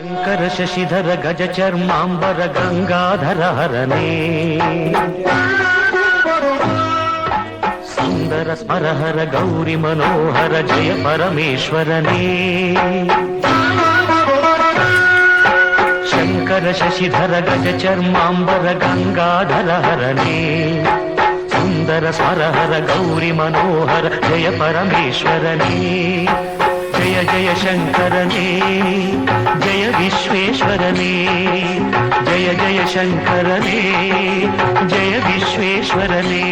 ಶಂಕರ ಶಶಿಧರ ಗಜ ಚರ್ಮಾಂಬರ ಗಂಗಾಧರ ಹರನೇ ಸುಂದರ ಸ್ಮರಹರ ಗೌರಿ ಮನೋಹರ ಜಯ ಪರಮೇಶ್ವರನೇ ಶಂಕರ ಶಶಿಧರ ಗಜ ಚರ್ಮಾಂಬರ ಗಂಗಾಧರ ಹರನೇ ಸುಂದರ ಸ್ಮರಹರ ಗೌರಿ ಮನೋಹರ ಜಯ ಪರಮೇಶ್ವರನೇ ಜಯ ಜಯ ಶಂಕರನೇ ಜಯ ವಿಶ್ವೇಶ್ವರನೇ ಜಯ ಜಯ ಶಂಕರನೇ ಜಯ ವಿಶ್ವೇಶ್ವರನೇ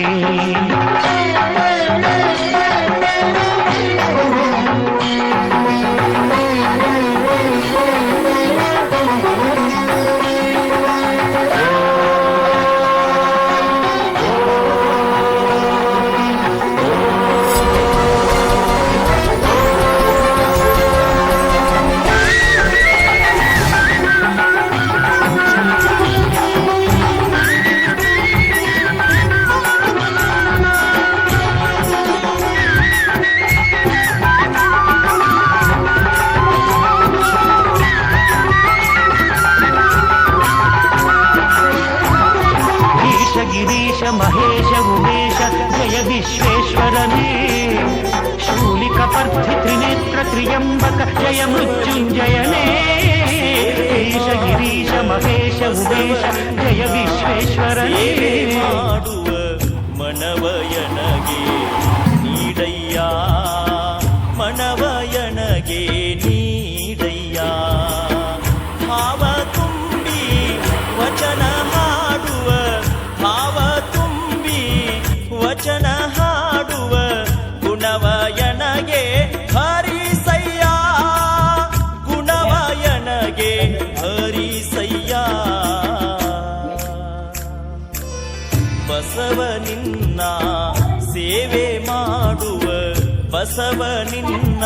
ಗಿರೀಶ ಮಹೇಶ ಉಮೇಶ ಜಯ ವಿಶ್ವೇಶ್ವರನೇ ಶೂಲಿಕಪರ್ಥಿ ತ್ರಿನೇತ್ರ ತ್ರಿಯಂಬಕ ಜಯ ಮೃತ್ಯುಂಜಯನೇ ಈಶ ಗಿರೀಶ ಮಹೇಶ ಉಮೇಶ ಜಯ ವಿಶ್ವೇಶ್ವರನೇ ಮಾಡುವ ಮನವಯನಗೆ ನೀಡಯ್ಯ ಮನವಯನಗೆ ನೀಡಯ್ಯ ಭಾವ ತುಂಬಿ ವಚನ ಹಾಡುವ ಭಾವ ತುಂಬಿ ವಚನ ಹಾಡುವ ಗುಣವಯನಗೆ ಹರಿಸಯ್ಯ ಗುಣವಯನಗೆ ಹರಿಸಯ್ಯ ಬಸವನಿನ್ನ ಸೇವೆ ಮಾಡುವ ಬಸವನಿನ್ನ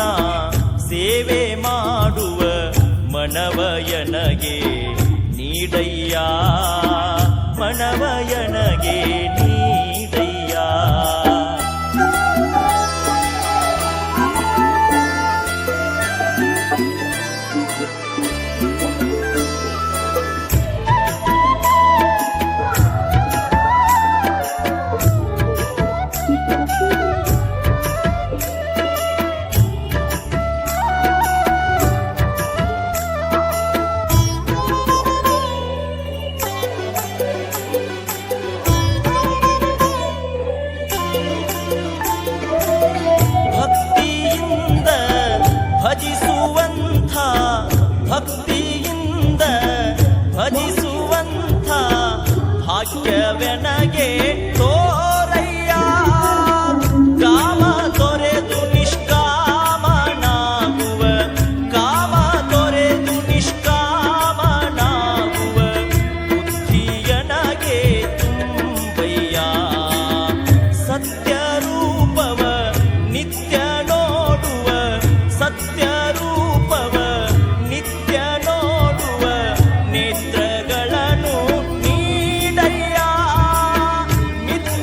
ಸೇವೆ ಮಾಡುವ ಮನವಯನಗೆ ನೀಡಯ್ಯ ಮನವಯನಗೆ ನೀಡಯ್ಯ ಭಕ್ತಿಯಿಂದ ಭಜಿಸುವಂಥ ಭಾಗ್ಯವೆನಗೆ ತೋರಯ್ಯ ಕಾಮ ತೊರೆದು ನಿಷ್ಕಾಮನಾಗುವ ಕಾಮ ತೊರೆದು ನಿಷ್ಕಾಮನಾಗುವ ಬುದ್ಧಿಯನಗೆ ತುಂಬಯ್ಯ ಸತ್ಯ ರೂಪವ ನಿತ್ಯ ನೋಡುವ ಸತ್ಯ ರೂಪವ ನಿತ್ಯ ನೋಡುವ ನೇತ್ರಗಳನ್ನು ನೀಡಯ್ಯ ನಿತ್ಯ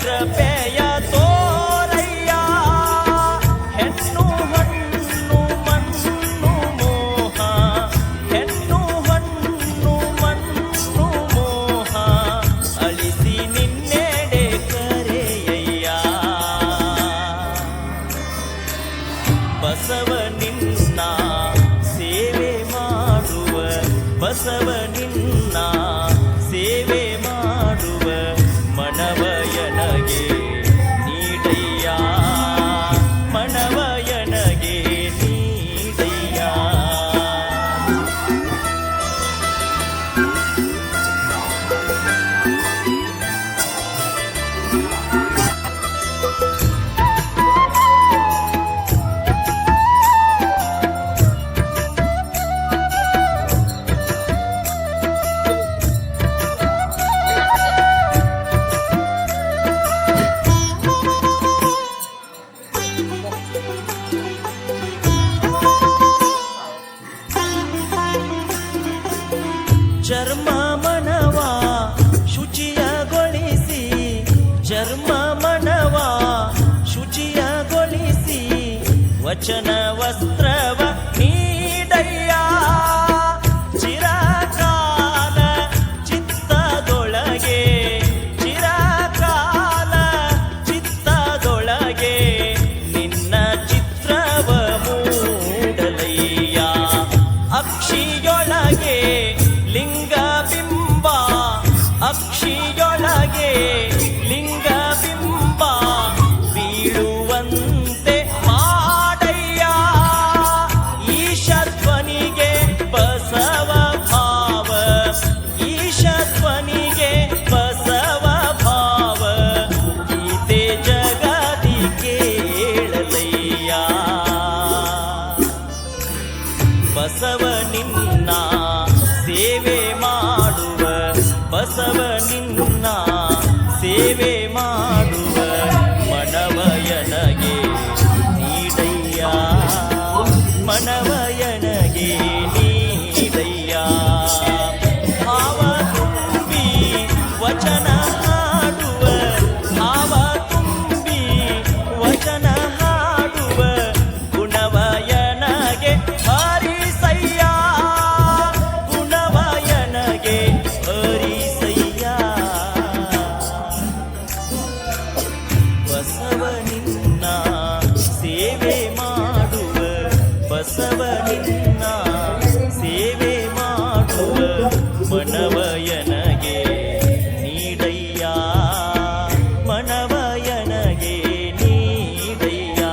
ಕೃಪೆಯ ತೋರಯ್ಯ ಹೆಣ್ಣು ಹಣ್ಣು ಮಣ್ಣು ಮೋಹ ಹೆಣ್ಣು ಹಣ್ಣು ಮಣ್ಣು ಮೋಹ ಅಳಿಸಿ ನಿನ್ನೆಡೆ ಕರೆಯಯ್ಯ ಬಸವ ನಿನ್ನ ಸೇವೆ ಮಾಡುವ ಬಸವ ನಿನ್ನ ಸೇವೆ ಮಾಡುವ ಮನವಯನಗೆ ನೀಡಯ್ಯ ಮನವಯನಗೆ ನೀಡಯ್ಯ ಚರ್ಮ ಮನವ ಶುಚಿಯಗೊಳಿಸಿ ಚರ್ಮ ಮನವ ಶುಚಿಯಗೊಳಿಸಿ ವಚನ ವಸ್ತ್ರವ ನೀಡಯ್ಯ ಚಿರಕಾಲ ಚಿತ್ತದೊಳಗೆ ಚಿರಕಾಲ ಚಿತ್ತದೊಳಗೆ ನಿನ್ನ ಚಿತ್ರವ ಮೂಡಲಯ್ಯ ಅಕ್ಷಿಯೊಳಗೆ ಲಿಂಗ ಬಿಂಬ ಅಕ್ಷಿಯೊಳಗೆ ಲಿಂಗ ಬಿಂಬ ಬೀಳುವಂತೆ ಮಾಡಯ್ಯ ಈಶತ್ವನಿಗೆ ಬಸವ ಭಾವ ಈಶತ್ವನಿಗೆ ಬಸವ ಭಾವ ಗೀತೆ ಜಗದಿ ಕೇಳಲಯ್ಯ ಬಸವ ನಿನ್ನ ಸೇವೆ ಮಾಡುವ ಬಸವ ನಿನ್ನ ಸೇವೆ ಮಾಡುವ ಮನವಯನಗೆ ನೀಡಯ್ಯ ಮನವಯನಗೆ ನೀಡಯ್ಯ ಭಾವ ತುಂಬಿ ವಚನ ಹಾಡುವ ಭಾವ ತುಂಬಿ ವಚನ ಹಾಡುವ ಗುಣವಯನಗೆ ಹರಿಸಯ್ಯ ಗುಣವಯನಗೆ ಹರಿಸಯ್ಯ ಬಸವ ನಿನ್ನ ಸೇವೆ ಮಾಡುವ ಬಸವ ನಿನ್ನ ಸೇವೆ ಮಾಡುವ ಮನವಯನಗೆ ನೀಡಯ್ಯ ಮನವಯನಗೆ ನೀಡಯ್ಯ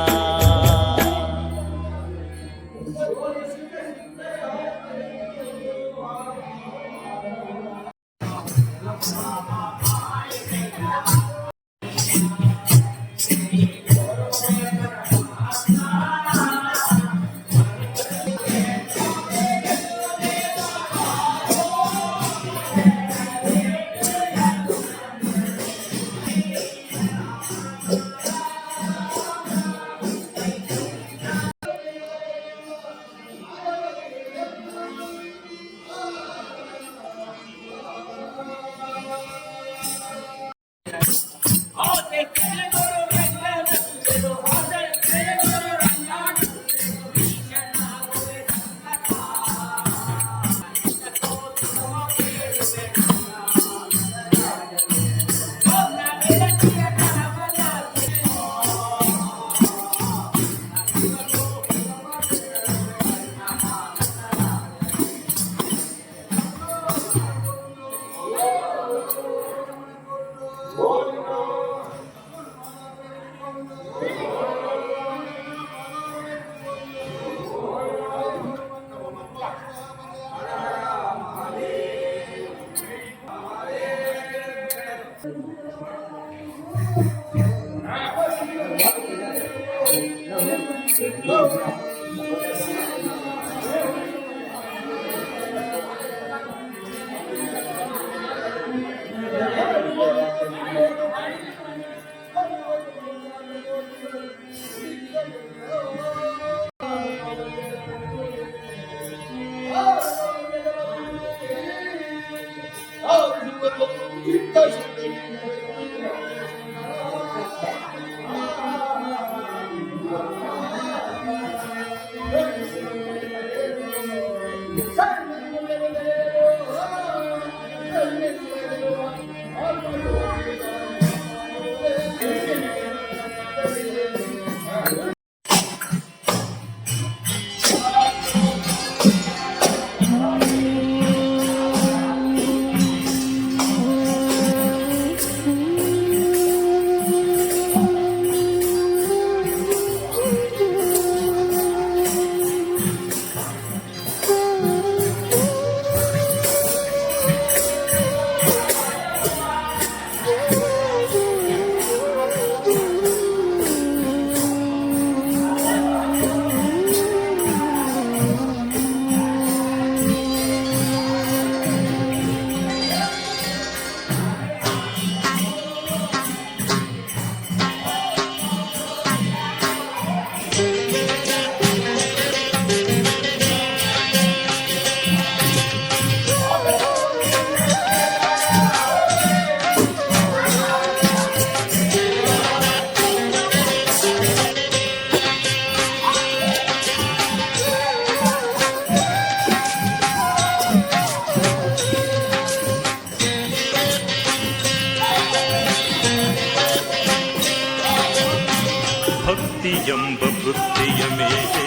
ಭಕ್ತಿಯೆಂಬ ವೃತ್ತಿಯ ಮೇಲೆ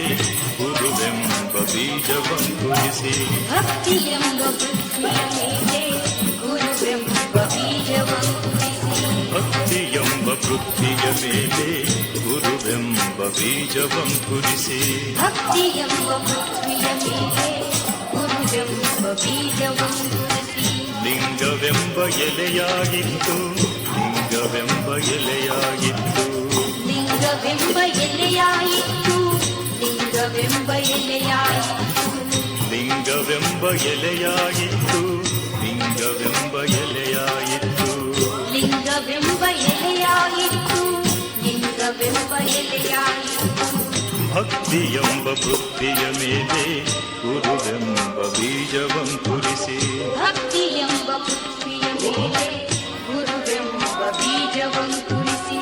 ಗುರುವೆಂಬ ಬೀಜವಂಕುರಿಸಿ ಭಕ್ತಿಯೆಂಬ ವೃತ್ತಿಯ ಮೇಲೆ ಗುರುವೆಂಬ ಬೀಜವಂಕುರಿಸಿ ಭಕ್ತಿಯೆಂಬ ವೃತ್ತಿಯ ಮೇಲೆ ಗುರುವೆಂಬ ಬೀಜವಂಕುರಿಸಿ ಭಕ್ತಿಯೆಂಬ ವೃತ್ತಿಯ ಮೇಲೆ ಗುರುವೆಂಬ ಬೀಜವಂಕುರಿಸಿ ಲಿಂಗವೆಂಬ ಎಲೆಯಾಗಿತ್ತು ಲಿಂಗವೆಂಬ ಎಲೆಯಾಗಿತ್ತು ಲಿಂಗವೆಂಬ ಎಲೆಯಾಯಿತು ಲಿಂಗವೆಂಬ ಎಲೆಯಾಯಿತು ಲಿಂಗವೆಂಬ ಎಲೆಯಾಗಿತ್ತು ಲಿಂಗವೆಂಬ ಎಲೆಯಾಯಿತ್ತು ಲಿಂಗವೆಂಬ ಎಲೆಯಾಯಿತು ಲಿಂಗವೆಂಬ ಎಲೆಯಾಯಿತು ಭಕ್ತಿಯೆಂಬ ವೃತ್ತಿಯ ಮೇಲೆ ಗುರುವೆಂಬ ಬೀಜವಂಕುರಿಸಿ ಭಕ್ತಿಯೆಂಬ ವೃತ್ತಿಯ ಮೇಲೆ ಗುರುವೆಂಬ ಬೀಜವಂಕುರಿಸಿ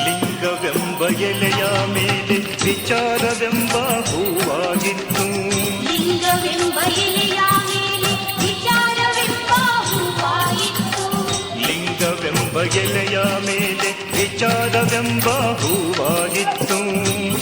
ಲಿಂಗವೆಂಬ ಎಲೆಯ ಮೇಲೆ ವಿಚಾರವೆಂಬ ಹೂವಾಗಿತ್ತು ಲಿಂಗವೆಂಬ ಎಲೆಯ ಮೇಲೆ ವಿಚಾರವೆಂಬ ಹೂವಾಯಿತು ಲಿಂಗವೆಂಬ ಎಲೆಯ ಮೇಲೆ ವಿಚಾರವೆಂಬ ಹೂವಾಗಿತ್ತು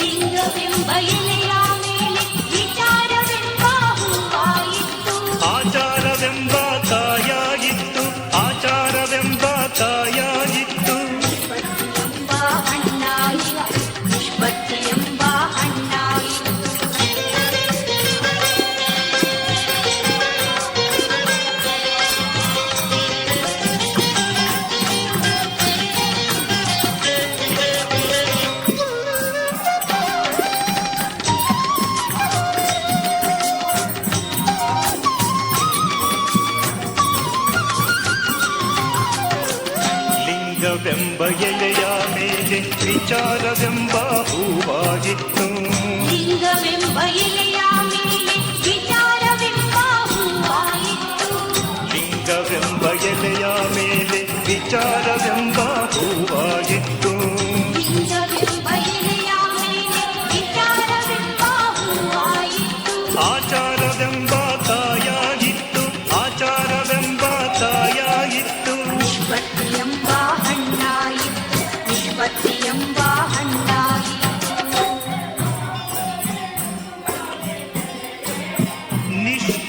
ಲಿಂಗವೆಂಬ ಎಲೆಯ ಮೇಲೆ ವಿಚಾರವೆಂಬ ಹೂವಾಯಿತು ಆಚಾರವೆಂಬ ಕಾಯಾಗಿತ್ತು ಆಚಾರವೆಂಬ ಕಾಯಾಗಿತ್ತು ನಿಷ್ಪತ್ತಿಯೆಂಬ ಹಣ್ಣಾಯಿತು ನಿಷ್ಪತ್ತಿಯೆಂಬ ಹಣ್ಣಾಯಿತು ಲಿಂಗವೆಂಬ ಎಲೆಯ ಮೇಲೆ ವಿಚಾರವೆಂಬ ಹೂವಾಗಿತ್ತು ಲಿಂಗವೆಂಬ ಎಲೆಯ ಮೇಲೆ ವಿಚಾರವೆಂಬ ಹೂವಾಯಿತು ಲಿಂಗವೆಂಬ ಎಲೆಯ ಮೇಲೆ ವಿಚಾರವೆಂಬ ಹೂವಾಗಿತ್ತು ಲಿಂಗವೆಂಬ ಎಲೆಯ ಮೇಲೆ ವಿಚಾರವೆಂಬ ಹೂವಾಯಿತು ಆಚಾರವೆಂಬ ಕಾಯಾಗಿತ್ತು ಆಚಾರವೆಂಬ ಕಾಯಾಗಿತ್ತು ನಿಷ್ಪತ್ತಿಯೆಂಬ ಹಣ್ಣಾಯಿತು ನಿಷ್ಪತ್ತಿಯೆಂಬ ಹಣ್ಣಾಯಿತು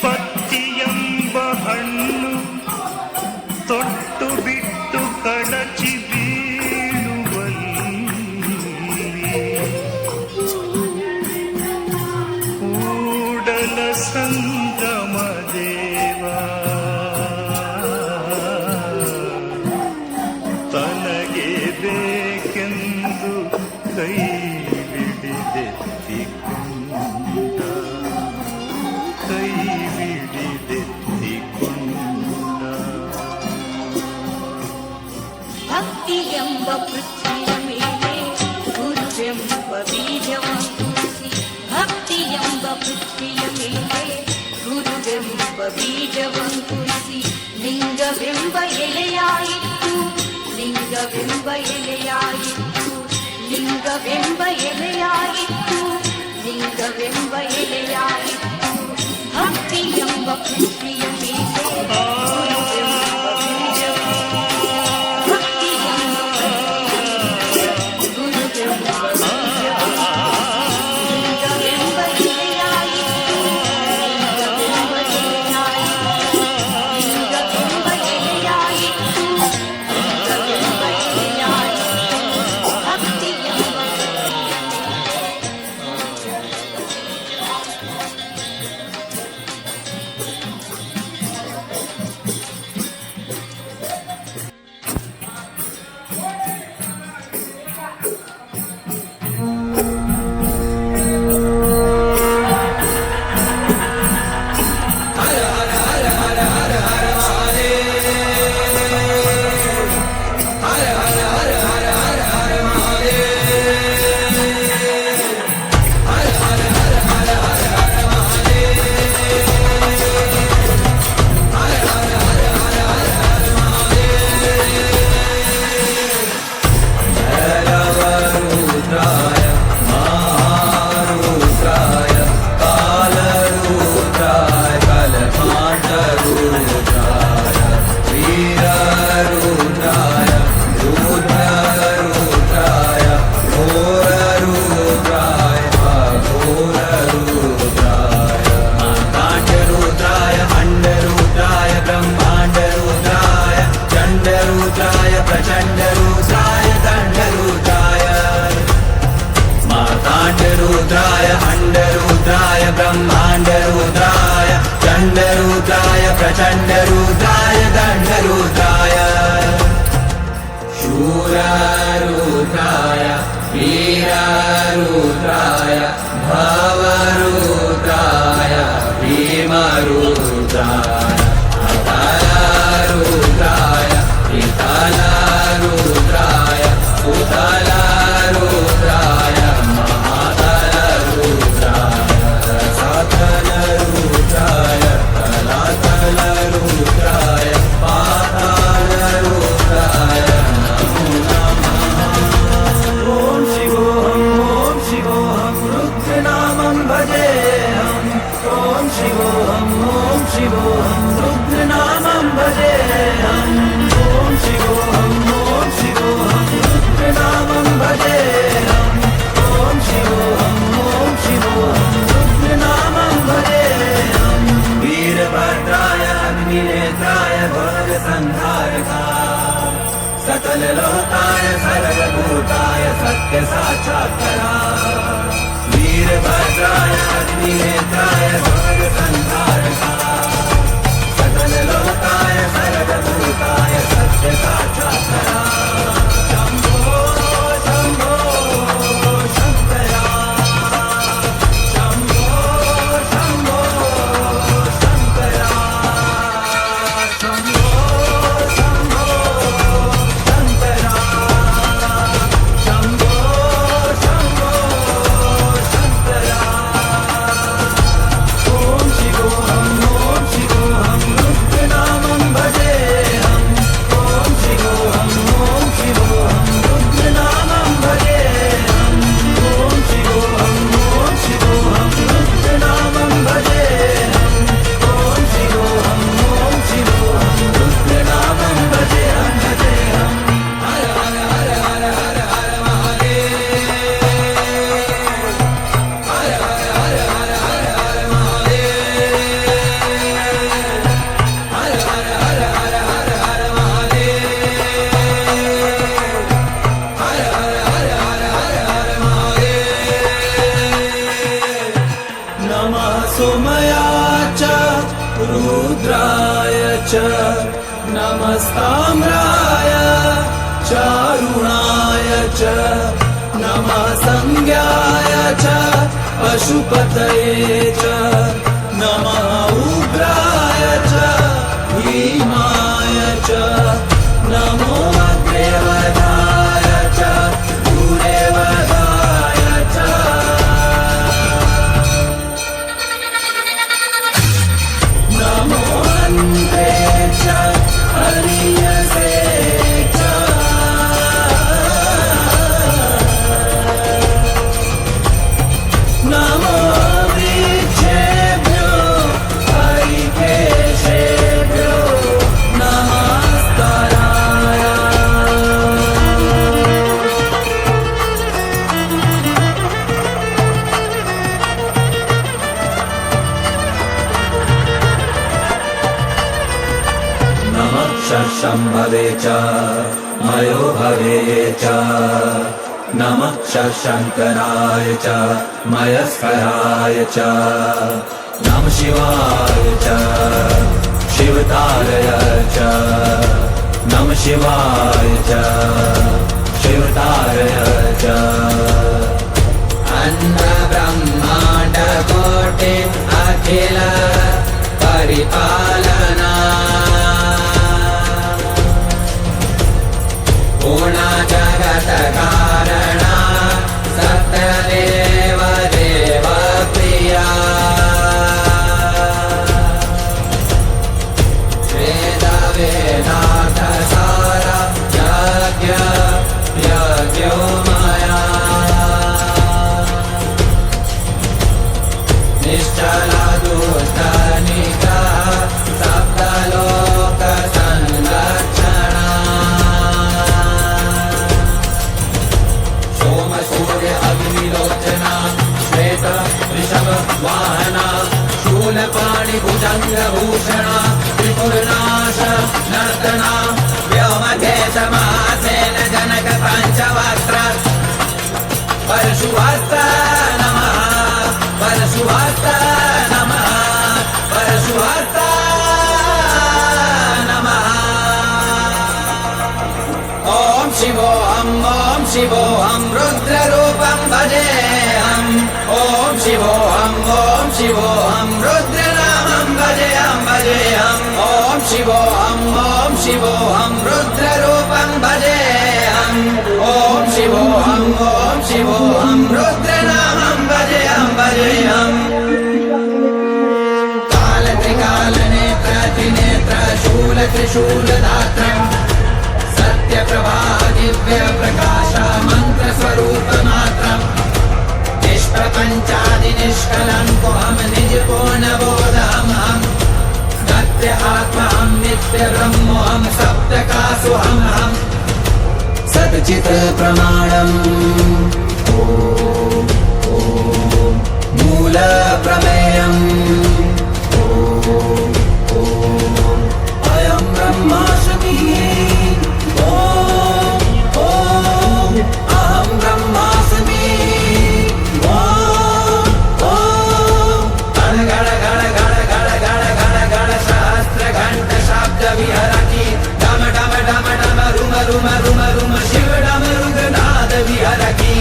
ನಿಷ್ಪತ್ತಿಯೆಂಬ ಹಣ್ಣು ತೊಟ್ಟು ಬಿಟ್ಟು ಕಳಚಿ ಬೀಳುವಲ್ಲಿ ಕೂಡಲ ಸಂಗಮ ದೇವ ತನಗೆ ಬೇಕೆಂದು ಕೈ ಬಿಡಿದೆತ್ತಿಕೊಂಡ ಕೈ ಬಿಡಿದೆತ್ತಿಕೊಂಡ ಭಕ್ತಿಯೆಂಬ ಪೃಥ್ವಿಯ ಮೇಲೆ ಗುರುವೆಂಬ ಬೀಜವಂಕುರಿಸಿ ಭಕ್ತಿಯೆಂಬ ಪೃಥ್ವಿಯ ಮೇಲೆ ಗುರುವೆಂಬ ಬೀಜವಂಕುರಿಸಿ ಲಿಂಗವೆಂಬ ಎಲೆಯಾಯಿತು ಲಿಂಗವೆಂಬ ಎಲೆಯಾಯಿತು ಲಿಂಗವೆಂಬ ಎಲೆಯಾಯಿತು ಲಿಂಗವೆಂಬ ಎಲೆಯಾಯಿತು ಭಕ್ತಿಯೆಂಬ ಪೃಥ್ವಿಯ ಮೇಲೆ ಗುರುವೆಂಬ प्रचण्डरुद्राय दण्डरुद्राय शूररुद्राय वीररुद्राय भवरुद्राय भीमरुद्राय अतलरुद्राय वितलरुद्राय सुतलरुद्राय महातलरुद्राय सकलरुद्राय तलातलरुद्राय पातालरुद्राय ॐ शिवोऽहं रुद्रनामं भजेऽहम् ॐ शिवोऽहं रुद्रनामं भजेऽहम् ॐ शिवोऽहं रुद्रनामं भजेऽहम् ॐ शिवोऽहं रुद्रनामं भजेऽहम् वीरभद्राय अग्निनेत्राय भवसंहारकाय सकललोकाय सर्वभूताय सत्यसाक्षात्काराय वीरभद्राय अग्निनेत्राय भवसंहारकाय सकललोकाय सर्वभूताय सत्यसाक्षात्काराय शम्भो शम्भो शङ्करा शम्भो शम्भो शङ्करा शम्भो शम्भो शङ्करा शम्भो शम्भो शङ्करा ॐ शिवोऽहं रुद्रनामं भजेऽहम् ॐ शिवोऽहं रुद्रनामं भजेऽहम् ॐ शिवोऽहं रुद्रनामं भजेऽहम् ॐ शिवोऽहं रुद्रनामं भजेऽहम् हर हर हर हर हर हर महादेव हर हर हर हर हर हर महादेव हर हर हर हर हर हर महादेव हर हर हर हर हर हर महादेव नमः सोमयाय च रुद्राय च नमस्ताम्राय चारुणाय च नमः संज्ञाय च पशुपतये च नमः उग्राय च भीमाय च नमो अग्रेवधाय च दूरेवधाय च नमो अन्ते च हरियसे च नमो वीक्षेभ्यो हरिकेशेभ्यो नमस्काराय नमः शम्भवे च मयो भवे च नमः शङ्कराय च मयस्कराय च नमः शिवाय च शिवतारय च नमः शिवाय च शिवतारय च अन्न ब्रह्माण्ड कोटि अखिल परिपालना पूर्ण जगत कारणा सत्यदेव देव प्रिया वेद वेदार्थ सारा यज्ञ यज्ञोमया निश्चल दुष्ट निग्रह सप्तलोक संरक्षणा सोम सूर्य अग्निलोचना श्वेत ऋषभ वाहना शूलपाणि भुजंग भूषणा त्रिपुरनाश नर्तना व्योमकेश महासेन जनक पंचवक्त्र परशुहस्त नमः परशुहस्त नमः परशुहस्त शिवोऽहं ॐ शिवोऽहं रुद्ररूपं भजेऽहम् ॐ शिवोऽहं रुद्रनामं भजेऽहम् ॐ शिवोऽहं रुद्ररूपं भजेऽहम् ॐ शिवोऽहं रुद्रनामं भजेऽहम् कालत्रिकालनेत्र त्रिनेत्र शूलत्रिशूलदात्रम् सत्यप्रभा दिव्य प्रकाश मन्त्रस्वरूपमात्रम् निष्प्रपञ्चादि निष्कलङ्कोऽहं निजपूर्णबोधमहं सत्य आत्माहं नित्य ब्रह्मोऽहं सप्तकासुहमहं सच्चित् प्रमाणम् मूल प्रमेयम् अयं ब्रह्मास्मि अहं ब्रह्मास्मि गण गण गण गण गण गण गण गण सहस्र घंट शब्द विहरति डम डम डम डम रुम रुम रुम रुम शिव डम रुगनाद विहरति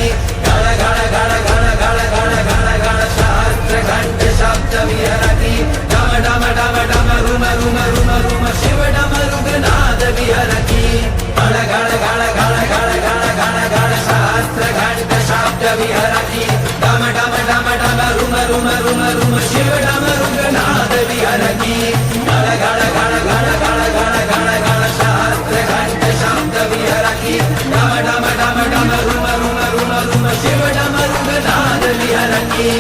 गण गण गण गण गण गण गण गण सहस्र घंट शब्द विहरति डम डम डम डम रुम रुम रुम रुम शिव डम रुगनाद विहरति गण गण गण गण गण गण गण गण सहस्र घंट शब्द विहरति डम डम डम डम रुम रुम रुम रुम शिव डम रुगनाद विहरति गण गण गण गण गण गण गण गण सहस्र घंट शब्द विहरति डम डम डम डम रुम रुम रुम रुम शिव डम रुगनाद विहरति